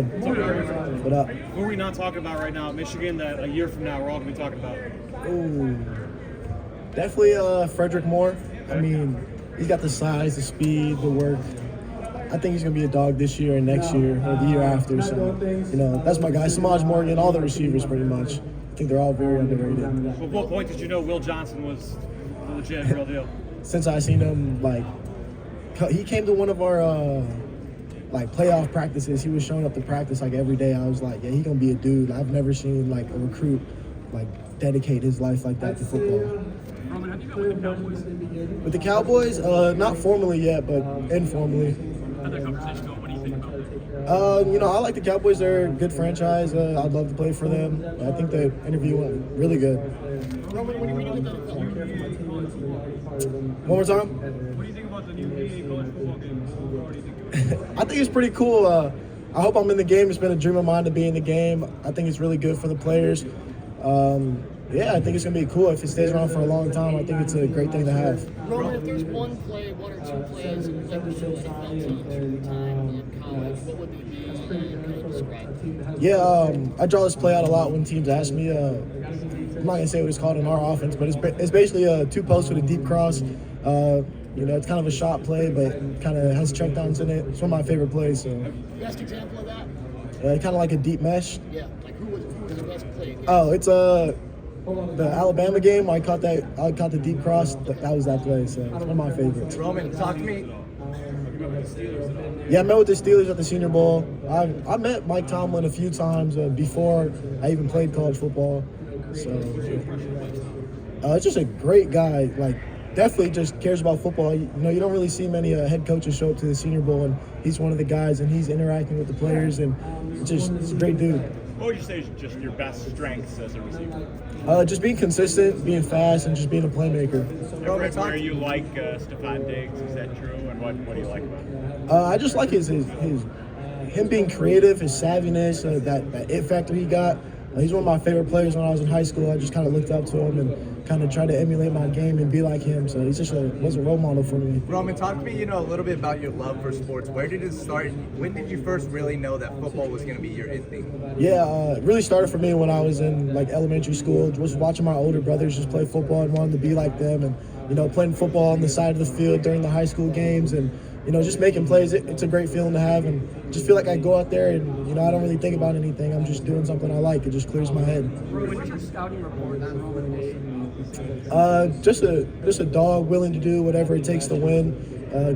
What up? Who are we not talking about right now at Michigan that a year from now we're all going to be talking about? Ooh, definitely Frederick Moore. I mean, he's got the size, the speed, the work. I think he's going to be a dog this year and next year or the year after. So, that's my guy. Samaj Morgan, all the receivers pretty much. I think they're all very underrated. At what point did you know Will Johnson was the legit real deal? Since I seen him, he came to one of our playoff practices. He was showing up to practice every day. I was like, yeah, he's gonna be a dude. I've never seen a recruit dedicate his life like that to football. Roman, have you been with the Cowboys? With the Cowboys, not formally yet, but informally. How'd that conversation go? What do you think about it? I like the Cowboys. They're a good franchise. I'd love to play for them. I think the interview went really good. Roman, what do you think about the new One more time? What do you think about the new college football games? What do you think? I think it's pretty cool. I hope I'm in the game. It's been a dream of mine to be in the game. I think it's really good for the players. I think it's going to be cool. If it stays around for a long time, I think it's a great thing to have. Roman, if there's one or two plays that you've ever seen NFL teams through your time in college, what would they be and kind of describe? Yeah, I draw this play out a lot when teams ask me. I'm not going to say what it's called in our offense, but it's basically a two posts with a deep cross. It's kind of a shot play, but kind of has checkdowns in it. It's one of my favorite plays. So. Best example of that? Kind of like a deep mesh. Yeah, who was the best play? Oh, it's the Alabama game. I caught the deep cross. That was that play. So it's one of my favorites. Roman, talk to me. Yeah, I met with the Steelers at the Senior Bowl. I met Mike Tomlin a few times before I even played college football. So it's just a great guy. Definitely just cares about football. You don't really see many head coaches show up to the Senior Bowl, and he's one of the guys, and he's interacting with the players, and it's a great dude. What would you say is just your best strengths as a receiver? Just being consistent, being fast, and just being a playmaker. Where you like Stephon Diggs, is that true? And what do you like about him? I just like him being creative, his savviness, that it factor he got. He's one of my favorite players when I was in high school. I just kind of looked up to him and kind of tried to emulate my game and be like him. So he's just was a role model for me. Roman, talk to me, a little bit about your love for sports. Where did it start? When did you first really know that football was going to be your thing? Yeah, it really started for me when I was in elementary school. Was watching my older brothers just play football and wanted to be like them, and playing football on the side of the field during the high school games and just making plays. It's a great feeling to have, and just feel like I go out there and I don't really think about anything. I'm just doing something I like. It just clears my head. When did your scouting report on Roman Just a dog willing to do whatever it takes to win.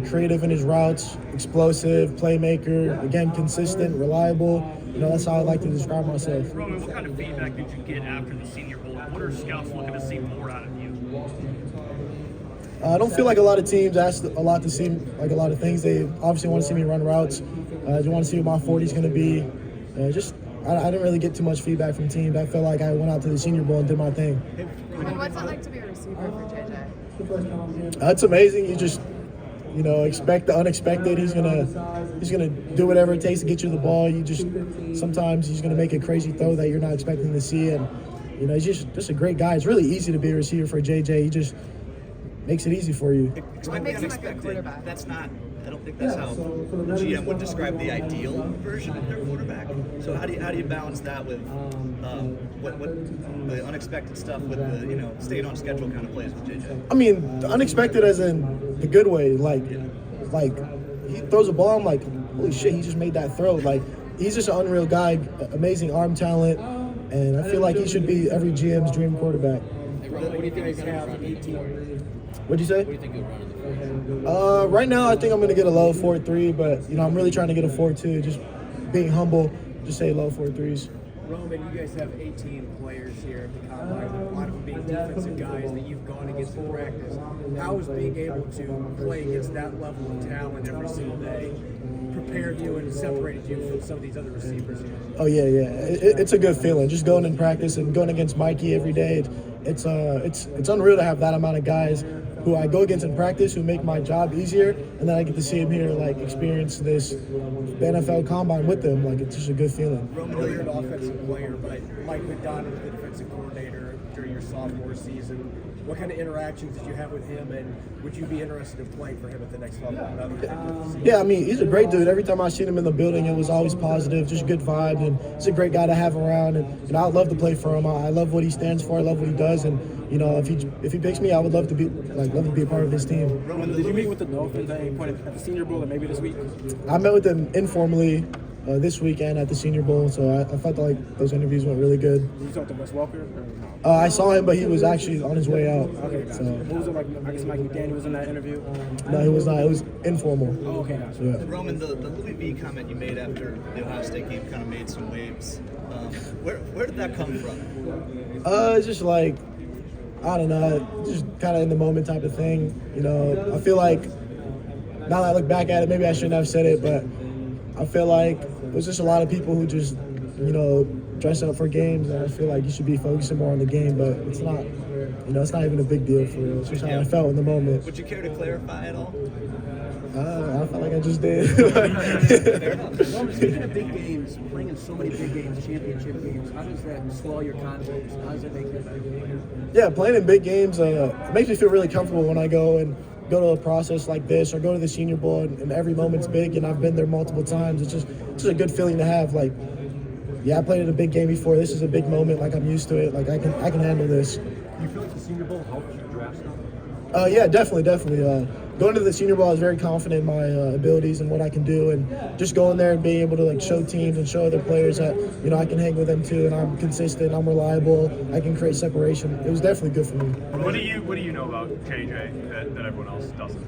Creative in his routes, explosive, playmaker. Again, consistent, reliable. That's how I like to describe myself. Roman, what kind of feedback did you get after the Senior Bowl? What are scouts looking to see more out of you? I don't feel like a lot of teams ask a lot to see a lot of things. They obviously want to see me run routes. They want to see what my 40 is going to be. I didn't really get too much feedback from teams. I felt like I went out to the Senior Bowl and did my thing. What's it like to be a receiver for JJ? It's amazing. You just expect the unexpected. He's gonna do whatever it takes to get you the ball. Sometimes he's gonna make a crazy throw that you're not expecting to see, and he's just a great guy. It's really easy to be a receiver for JJ. He just makes it easy for you. What makes him a good quarterback? I don't think that's how the GM would describe the ideal version of their quarterback. So how do you balance that with what the unexpected stuff with the staying on schedule kind of plays with JJ? I mean, the unexpected as in the good way. Like he throws a ball, I'm like, holy shit, he just made that throw. He's just an unreal guy, amazing arm talent, and I feel like he should be every GM's dream quarterback. What do you think he's going to have in 18? What'd you say? What do you think he'll run in the first? Right now, I think I'm going to get a low 4.3, but I'm really trying to get a 4.2. Just being humble, just say low 4.3s. Roman, you guys have 18 players here at the Combine, a lot of them being defensive guys that you've gone against in practice. How is being able to play against that level of talent every single day prepared you and separated you from some of these other receivers here? Oh, yeah. It's a good feeling. Just going in practice and going against Mikey every day, it's unreal to have that amount of guys who I go against in practice who make my job easier, and then I get to see him here experience this the NFL Combine with them. Like, it's just a good feeling. Roman, I know you're an offensive player, but Mike McDonald was the defensive coordinator during your sophomore season. What kind of interactions did you have with him, and would you be interested in playing for him at the next level? Yeah, I mean, he's a great dude. Every time I seen him in the building, it was always positive, just good vibes, and he's a great guy to have around. And I'd love to play for him. I love what he stands for. I love what he does. And if he picks me, I would love to be a part of his team. Roman, did you meet with the Dolphins at any point at the Senior Bowl or maybe this week? I met with them informally this weekend at the Senior Bowl, so I felt like those interviews went really good. Did you talk to Wes Walker? Or no? I saw him, but he was actually on his way out. Okay, gotcha. So. What was it like? I guess Mike McDaniel was in that interview. No, he was not. It was informal. Oh, okay, gotcha. Yeah. Roman, the Louis V comment you made after the Ohio State game kind of made some waves. Where did that come from? It's just like, I don't know, just kind of in the moment type of thing. I feel like, now that I look back at it, maybe I shouldn't have said it, but I feel like there's just a lot of people who just, dress up for games, and I feel like you should be focusing more on the game, but it's not, it's not even a big deal for real. It's just how I felt in the moment. Would you care to clarify at all? I felt like I just did. Roman, speaking of big games, playing in so many big games, championship games, how does that swell your confidence? How does it make you better? Yeah, playing in big games makes me feel really comfortable when I go to a process like this or go to the Senior Bowl, and every moment's big, and I've been there multiple times. It's just a good feeling to have. Like, yeah, I played in a big game before. This is a big moment. Like, I'm used to it. Like, I can handle this. Do you feel like the Senior Bowl helped you draft stuff? Yeah, definitely. Going to the Senior Bowl, I was very confident in my abilities and what I can do, and just going there and being able to show teams and show other players that I can hang with them too, and I'm consistent, I'm reliable, I can create separation. It was definitely good for me. What do you know about JJ that everyone else doesn't?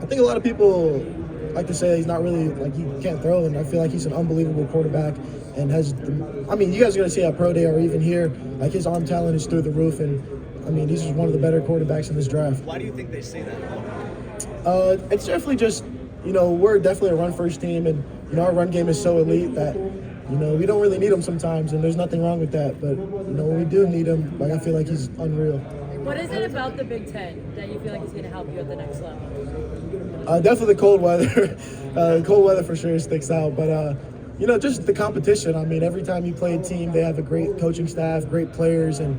I think a lot of people like to say he's not really, he can't throw, and I feel like he's an unbelievable quarterback and has, you guys are going to see at Pro Day or even here, his arm talent is through the roof, and he's just one of the better quarterbacks in this draft. Why do you think they say that? It's definitely just, we're definitely a run-first team, and, our run game is so elite that, we don't really need him sometimes, and there's nothing wrong with that. But, when we do need him, I feel like he's unreal. What is it about the Big Ten that you feel like is going to help you at the next level? Definitely the cold weather. Cold weather for sure sticks out, but just the competition. Every time you play a team, they have a great coaching staff, great players, and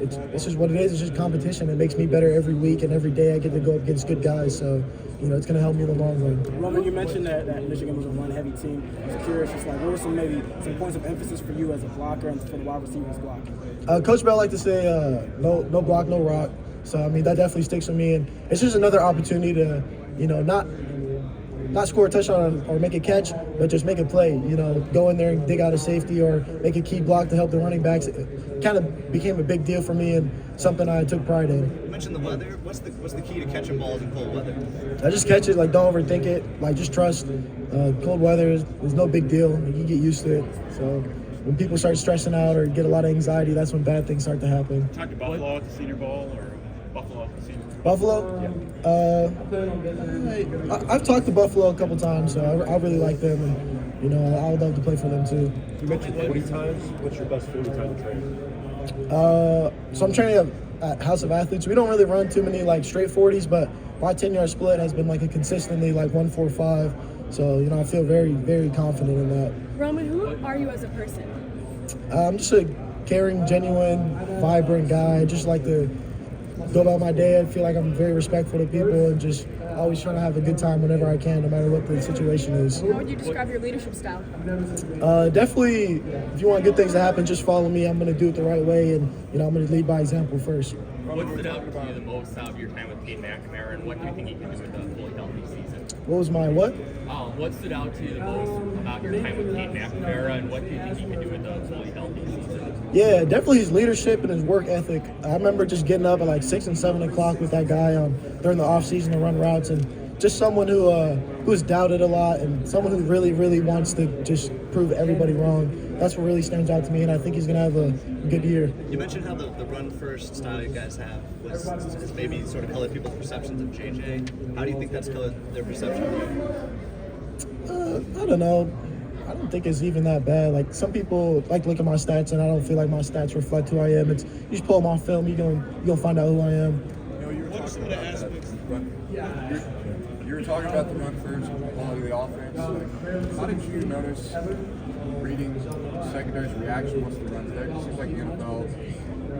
it's just what it is. It's just competition. It makes me better every week, and every day I get to go up against good guys. So it's going to help me in the long run. Roman, you mentioned that Michigan was a run-heavy team. I was curious, what were some points of emphasis for you as a blocker and for the wide receivers blocking? Coach Bell liked to say, no block, no rock. So, that definitely sticks with me. And it's just another opportunity to, not score a touchdown or make a catch, but just make a play. Go in there and dig out a safety or make a key block to help the running backs. It kind of became a big deal for me and something I took pride in. You mentioned the weather. What's the key to catching balls in cold weather? I just catch it. Don't overthink it. Just trust. Cold weather is no big deal. You get used to it. So when people start stressing out or get a lot of anxiety, that's when bad things start to happen. Talk to Buffalo at the Senior Bowl or Buffalo at the Senior Bowl? Buffalo? Yeah. I've talked to Buffalo a couple times, so I really like them, and I would love to play for them too. You mentioned 40 times. What's your best 40 time to train? So I'm training at House of Athletes. We don't really run too many straight 40s, but my 10-yard split has been a consistently 1.45. So I feel very, very confident in that. Roman, who are you as a person? I'm just a caring, genuine, vibrant guy. I just like to go about my day. I feel like I'm very respectful to people and just always trying to have a good time whenever I can, no matter what the situation is. How would you describe your leadership style? Definitely, if you want good things to happen, just follow me. I'm going to do it the right way, and I'm going to lead by example first. What stood out to you the most out of your time with Peyton McNamara, and what do you think he can do with a fully healthy season? What was my what? What stood out to you the most about your time with Peyton McNamara, and what do you think he can do with a fully healthy season? Yeah, definitely his leadership and his work ethic. I remember just getting up at 6 and 7 o'clock with that guy during the off season to run routes, and just someone who's doubted a lot and someone who really, really wants to just prove everybody wrong. That's what really stands out to me, and I think he's going to have a good year. You mentioned how the run-first style you guys have has maybe sort of colored people's perceptions of JJ. How do you think that's colored their perception of you? I don't know. I don't think it's even that bad. Some people look at my stats, and I don't feel like my stats reflect who I am. You just pull them off film, you're gonna find out who I am. You were talking about the run first, quality of the How did you notice reading secondary's reaction once the run's there? It seems like the NFL,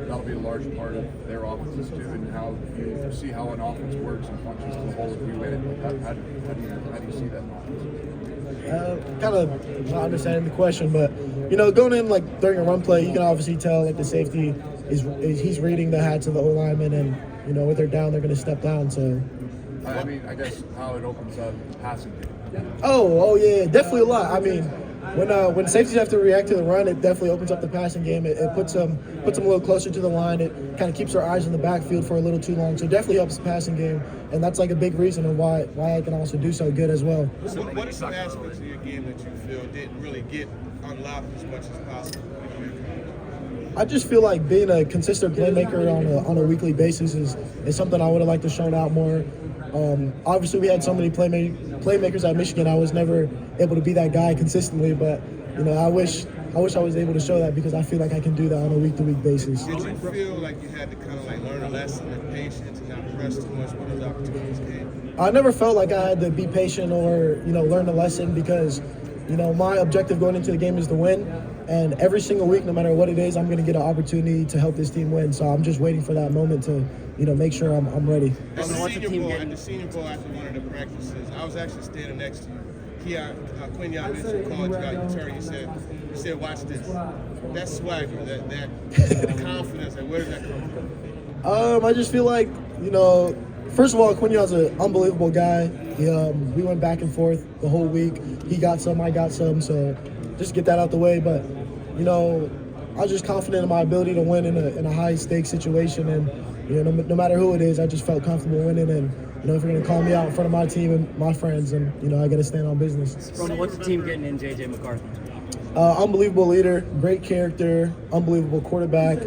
that'll be a large part of their offenses too, and how you see how an offense works and functions as a whole with you in it. How do you see that? Kind of not understanding the question, but going in like during a run play, you can obviously tell like the safety he's reading the hats of the O-lineman, and when they're down, they're going to step down. So I mean, I guess how it opens up passing game. Oh yeah, definitely a lot. I mean, when safeties have to react to the run, it definitely opens up the passing game. It puts them a little closer to the line. It kind of keeps their eyes in the backfield for a little too long. So it definitely helps the passing game, and that's like a big reason of why I can also do so good as well. What are some aspects of your game that you feel didn't really get unlocked as much as possible? I just feel like being a consistent playmaker on a weekly basis is something I would have liked to shown out more. Obviously, we had so many playmakers at Michigan. I was never able to be that guy consistently, but I wish I was able to show that, because I feel like I can do that on a week-to-week basis. Did you feel like you had to kind of like learn a lesson in patience and not press too much when those opportunities came? I never felt like I had to be patient or learn a lesson, because my objective going into the game is to win, and every single week, no matter what it is, I'm going to get an opportunity to help this team win. So I'm just waiting for that moment to make sure I'm ready. At the Senior Bowl, after one of the practices, I was actually standing next to you. Quinn Mitchell called you out. You turned. You said, "Watch this." That swagger, that confidence. Where does that come from? I just feel like first of all, Quinion's an unbelievable guy. We went back and forth the whole week. He got some, I got some. So just get that out the way. But I was just confident in my ability to win in a high stakes situation, and no matter who it is, I just felt comfortable winning. And if you're gonna call me out in front of my team and my friends, and I got to stand on business. Roman, what's the team getting in JJ McCarthy? Unbelievable leader, great character, unbelievable quarterback,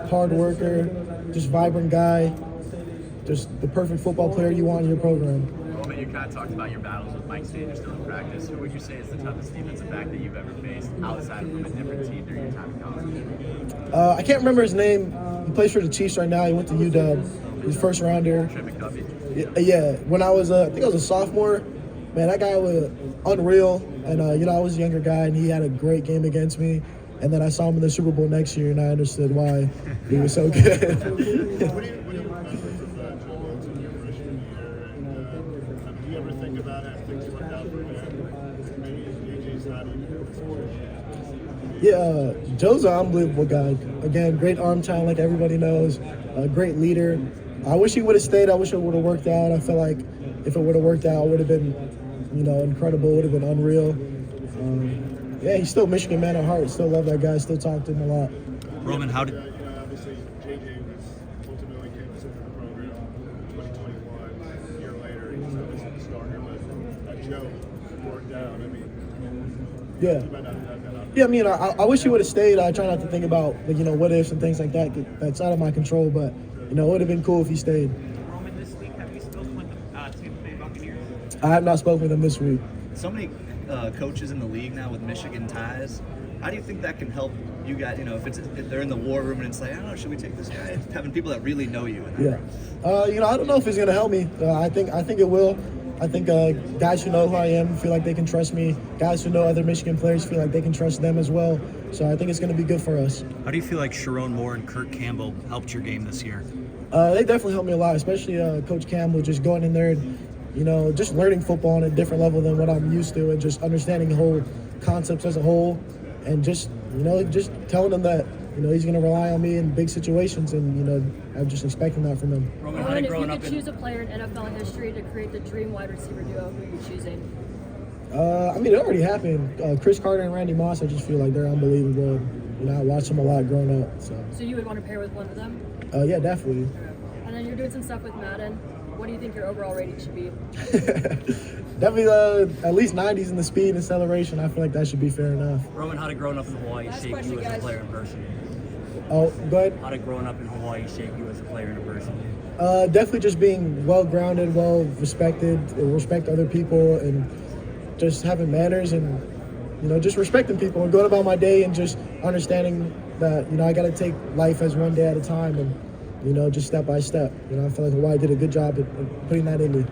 hard worker, just vibrant guy, just the perfect football player you want in your program. Roman, you kind of talked about your battles with Mike Sanders still in practice. Who would you say is the toughest defensive back that you've ever faced outside of a different team during your time in college? I can't remember his name. He plays for the Chiefs right now. He went to UW. He's first rounder. JJ McCarthy. Yeah. When I was, I think I was a sophomore, man, that guy was unreal. And, I was a younger guy, and he had a great game against me. And then I saw him in the Super Bowl next year, and I understood why he was so good. What do you think of Joe Wilson your freshman year? And do you ever think about it? Things worked out for him. Maybe JJ's not even here before. Yeah, Joe's an unbelievable guy. Again, great arm talent, like everybody knows. A great leader. I wish he would have stayed. I wish it would have worked out. I feel like if it would have worked out, it would have been, incredible. It would have been unreal. Yeah, he's still a Michigan man at heart. Still love that guy. Still talk to him a lot. Roman, how did? Obviously, JJ was ultimately capable of the program in 2021. A year later, he's obviously the starter, but Joe worked out. I mean, Yeah. you might not have had that opportunity. Yeah, I mean, I wish he would have stayed. I try not to think about, what ifs and things like that. That's out of my control, but, it would have been cool if he stayed. Roman, this week, have you spoken with the Tampa Bay Buccaneers? I have not spoken with him this week. So many coaches in the league now with Michigan ties. How do you think that can help you guys? If they're in the war room and it's like, I don't know, should we take this guy? Having people that really know you. Yeah. I don't know if it's gonna help me. I think it will. I think guys who know who I am feel like they can trust me. Guys who know other Michigan players feel like they can trust them as well. So I think it's going to be good for us. How do you feel like Sharon Moore and Kirk Campbell helped your game this year? They definitely helped me a lot, especially Coach Campbell, just going in there and, just learning football on a different level than what I'm used to, and just understanding the whole concepts as a whole, and just telling them that, he's going to rely on me in big situations, and, I'm just expecting that from him. Roman, if you could choose a player in NFL history to create the dream wide receiver duo, who are you choosing? It already happened. Chris Carter and Randy Moss, I just feel like they're unbelievable. I watched them a lot growing up. So you would want to pair with one of them? Yeah, definitely. And then you're doing some stuff with Madden. What do you think your overall rating should be? Definitely at least 90s in the speed and acceleration. I feel like that should be fair enough. Roman, how did growing up in Hawaii shape you as a player in person? Oh, go ahead. How did growing up in Hawaii shape you as a player in person? Definitely just being well-grounded, well-respected, respect other people, and just having manners, and just respecting people and going about my day, and just understanding that I got to take life as one day at a time, and just step by step. I feel like Hawaii did a good job at putting that in me.